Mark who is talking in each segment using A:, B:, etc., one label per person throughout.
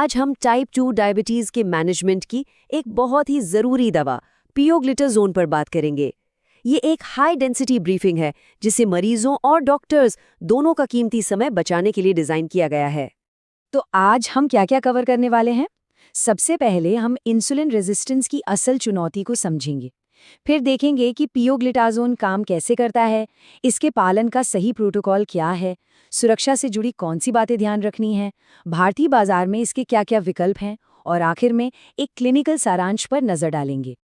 A: आज हम type 2 diabetes के मैनेजमेंट की एक बहुत ही ज़रूरी दवा पियोग्लिटाज़ोन पर बात करेंगे। ये एक हाई डेंसिटी ब्रीफिंग है जिसे मरीजों और डॉक्टर्स दोनों का कीमती समय बचाने के लिए डिज़ाइन किया गया है।
B: तो आज हम क्या क्या कवर करने वाले हैं? सबसे पहले हम इंसुलिन रेजिस्टेंस की असल चुनौती को समझेंगे। फिर देखेंगे कि पियोग्लिटाज़ोन काम कैसे करता है, इसके पालन का सही प्रोटोकॉल क्या है, सुरक्षा से जुड़ी कौन सी बातें ध्यान रखनी है, भारतीय बाजार में इसके क्या क्या विकल्प हैं और आखिर में एक क्लिनिकल सारांश पर नजर डालेंगे।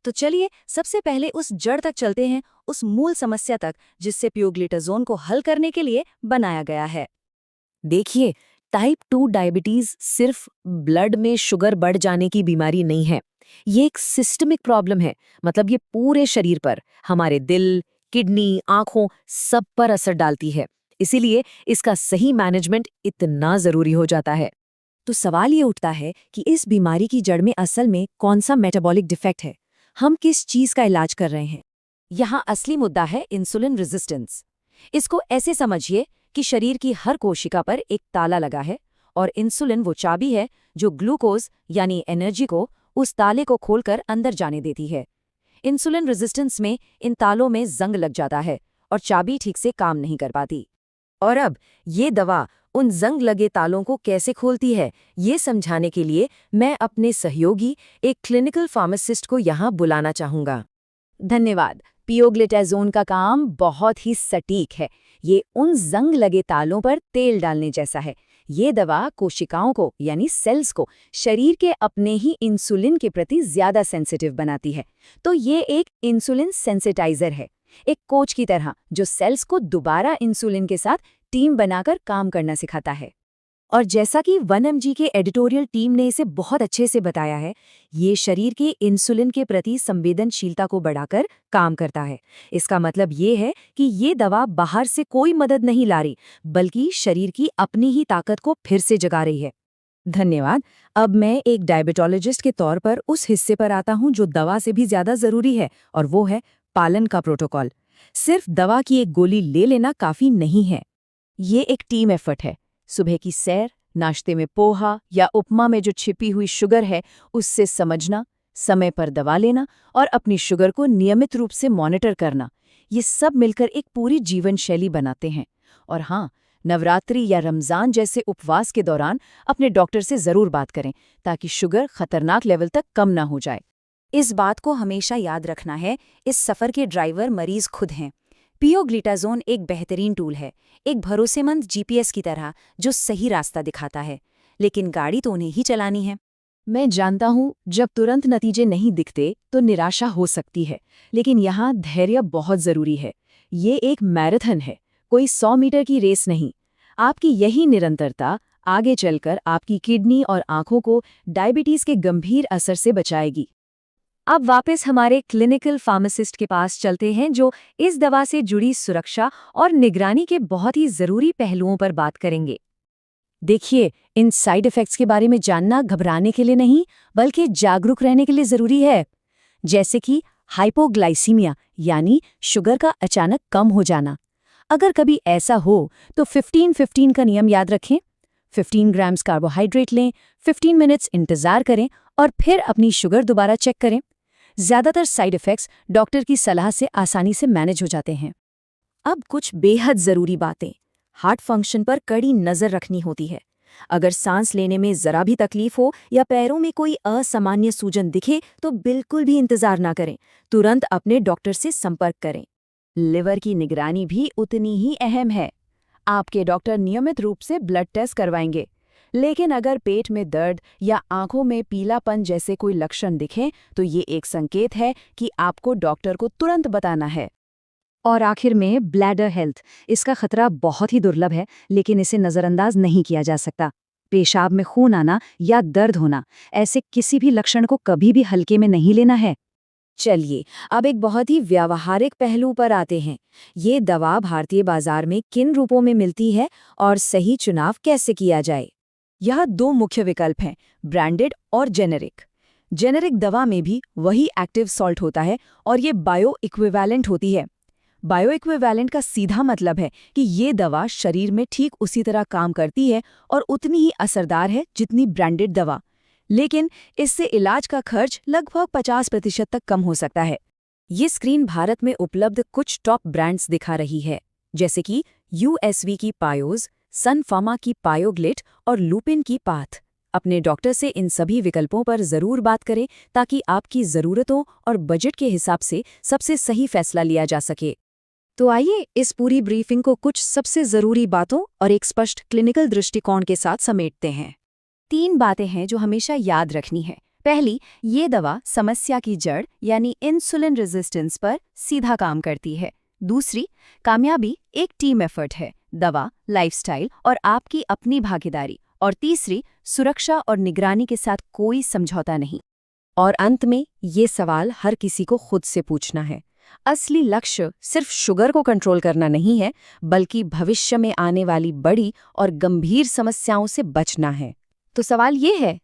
C: तो चलिए सबसे पहले उस जड़ तक चलते हैं, उस मूल समस्या तक जिससे पियोग्लिटाज़ोन को हल करने के लिए बनाया गया है।
A: देखिए, टाइप 2 डायबिटीज सिर्फ ब्लड में शुगर बढ़ जाने की बीमारी नहीं है। ये एक सिस्टमिक प्रॉब्लम है, मतलब ये पूरे शरीर पर, हमारे दिल, किडनी, आंखों सब पर असर डालती है। इसीलिए इसका सही मैनेजमेंट इतना जरूरी हो जाता है।
B: तो सवाल ये उठता है कि इस बीमारी की जड़ में असल में कौन सा मेटाबॉलिक डिफेक्ट है, हम किस चीज का इलाज कर रहे हैं?
C: यहाँ असली मुद्दा है इंसुलिन रेजिस्टेंस। इसको ऐसे समझिए कि शरीर की हर कोशिका पर एक ताला लगा है और इंसुलिन वो चाबी है जो ग्लूकोज यानी एनर्जी को उस ताले को खोलकर अंदर जाने देती है। इंसुलिन रेजिस्टेंस में इन तालों में जंग लग जाता है और चाबी ठीक से काम नहीं कर पाती। और अब ये दवा उन जंग लगे तालों को कैसे खोलती है, ये समझाने के लिए मैं अपने सहयोगी एक क्लिनिकल फार्मासिस्ट को यहाँ बुलाना चाहूँगा।
B: धन्यवाद। पियोग्लिटाज़ोन का काम बहुत ही सटीक है। ये उन जंग लगे तालों पर तेल डालने जैसा है। ये दवा कोशिकाओं को यानी सेल्स को शरीर के अपने ही इंसुलिन के प्रति ज्यादा सेंसिटिव बनाती है। तो ये एक इंसुलिन सेंसिटाइजर है, एक कोच की तरह जो सेल्स को दोबारा इंसुलिन के साथ टीम बनाकर काम करना सिखाता है। और जैसा कि 1mg के एडिटोरियल टीम ने इसे बहुत अच्छे से बताया है, ये शरीर के इंसुलिन के प्रति संवेदनशीलता को बढ़ाकर काम करता है। इसका मतलब ये है कि ये दवा बाहर से कोई मदद नहीं ला रही, बल्कि शरीर की अपनी ही ताकत को फिर से जगा रही है। धन्यवाद। अब मैं एक डायबिटोलॉजिस्ट के तौर पर उस हिस्से पर आता हूँ जो दवा से भी ज्यादा जरूरी है, और वो है पालन का प्रोटोकॉल। सिर्फ दवा की एक गोली ले लेना काफी नहीं है। ये एक टीम एफर्ट है। सुबह की सैर, नाश्ते में पोहा या उपमा में जो छिपी हुई शुगर है उससे समझना, समय पर दवा लेना और अपनी शुगर को नियमित रूप से मॉनिटर करना, ये सब मिलकर एक पूरी जीवन शैली बनाते हैं। और हाँ, नवरात्रि या रमज़ान जैसे उपवास के दौरान अपने डॉक्टर से ज़रूर बात करें ताकि शुगर खतरनाक लेवल तक कम ना हो जाए।
C: इस बात को हमेशा याद रखना है, इस सफ़र के ड्राइवर मरीज खुद हैं। पियोग्लिटाज़ोन एक बेहतरीन टूल है, एक भरोसेमंद जीपीएस की तरह जो सही रास्ता दिखाता है, लेकिन गाड़ी तो उन्हें ही चलानी है।
B: मैं जानता हूँ जब तुरंत नतीजे नहीं दिखते तो निराशा हो सकती है, लेकिन यहाँ धैर्य बहुत ज़रूरी है। ये एक मैराथन है, कोई 100 मीटर की रेस नहीं। आपकी यही निरंतरता आगे चलकर आपकी किडनी और आंखों को डायबिटीज़ के गंभीर असर से बचाएगी। अब वापस हमारे क्लिनिकल फार्मासिस्ट के पास चलते हैं जो इस दवा से जुड़ी सुरक्षा और निगरानी के बहुत ही ज़रूरी पहलुओं पर बात करेंगे। देखिए, इन साइड इफ़ेक्ट्स के बारे में जानना घबराने के लिए नहीं, बल्कि जागरूक रहने के लिए ज़रूरी है। जैसे कि हाइपोग्लाइसीमिया यानी शुगर का अचानक कम हो जाना। अगर कभी ऐसा हो तो 15-15 का नियम याद रखें। 15 ग्राम्स कार्बोहाइड्रेट लें, 15 मिनट्स इंतज़ार करें और फिर अपनी शुगर दोबारा चेक करें। ज़्यादातर साइड इफ़ेक्ट्स डॉक्टर की सलाह से आसानी से मैनेज हो जाते हैं। अब कुछ बेहद ज़रूरी बातें। हार्ट फंक्शन पर कड़ी नज़र रखनी होती है। अगर सांस लेने में ज़रा भी तकलीफ हो या पैरों में कोई असामान्य सूजन दिखे तो बिल्कुल भी इंतज़ार ना करें, तुरंत अपने डॉक्टर से संपर्क करें। लिवर की निगरानी भी उतनी ही अहम है। आपके डॉक्टर नियमित रूप से ब्लड टेस्ट करवाएंगे, लेकिन अगर पेट में दर्द या आंखों में पीलापन जैसे कोई लक्षण दिखें तो ये एक संकेत है कि आपको डॉक्टर को तुरंत बताना है। और आखिर में ब्लैडर हेल्थ, इसका खतरा बहुत ही दुर्लभ है, लेकिन इसे नज़रअंदाज नहीं किया जा सकता। पेशाब में खून आना या दर्द होना, ऐसे किसी भी लक्षण को कभी भी हल्के में नहीं लेना है। चलिए, अब एक बहुत ही व्यावहारिक पहलू पर आते हैं। ये दवा भारतीय बाजार में किन रूपों में मिलती है और सही चुनाव कैसे किया जाए? यह 2 मुख्य विकल्प हैं, ब्रांडेड और जेनेरिक। जेनेरिक दवा में भी वही एक्टिव सॉल्ट होता है और ये बायो इक्विवेलेंट होती है। बायोइक्विवेलेंट का सीधा मतलब है कि ये दवा शरीर में ठीक उसी तरह काम करती है और उतनी ही असरदार है जितनी ब्रांडेड दवा, लेकिन इससे इलाज का खर्च लगभग 50% तक कम हो सकता है।
C: ये स्क्रीन भारत में उपलब्ध कुछ टॉप ब्रांड्स दिखा रही है, जैसे कि यूएसवी की पायोज, सन फार्मा की पायोग्लिट और लुपिन की पाथ। अपने डॉक्टर से इन सभी विकल्पों पर ज़रूर बात करें ताकि आपकी ज़रूरतों और बजट के हिसाब से सबसे सही फैसला लिया जा सके।
B: तो आइए इस पूरी ब्रीफिंग को कुछ सबसे ज़रूरी बातों और एक स्पष्ट क्लिनिकल दृष्टिकोण के साथ समेटते हैं। 3 बातें हैं जो हमेशा याद रखनी है। पहली, ये दवा समस्या की जड़ यानी इंसुलिन रेजिस्टेंस पर सीधा काम करती है। दूसरी, कामयाबी एक टीम एफर्ट है, दवा, लाइफस्टाइल और आपकी अपनी भागीदारी। और तीसरी, सुरक्षा और निगरानी के साथ कोई समझौता नहीं।
C: और अंत में ये सवाल हर किसी को खुद से पूछना है। असली लक्ष्य सिर्फ शुगर को कंट्रोल करना नहीं है, बल्कि भविष्य में आने वाली बड़ी और गंभीर समस्याओं से बचना है।
B: तो सवाल ये है,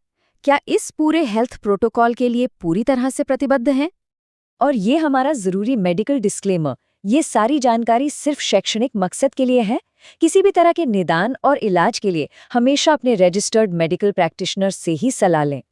B: क्या इस पूरे हेल्थ प्रोटोकॉल के लिए पूरी तरह से प्रतिबद्ध हैं?
A: और ये हमारा ज़रूरी मेडिकल डिस्क्लेमर, ये सारी जानकारी सिर्फ शैक्षणिक मकसद के लिए है। किसी भी तरह के निदान और इलाज के लिए हमेशा अपने रजिस्टर्ड मेडिकल प्रैक्टिशनर से ही सलाह लें।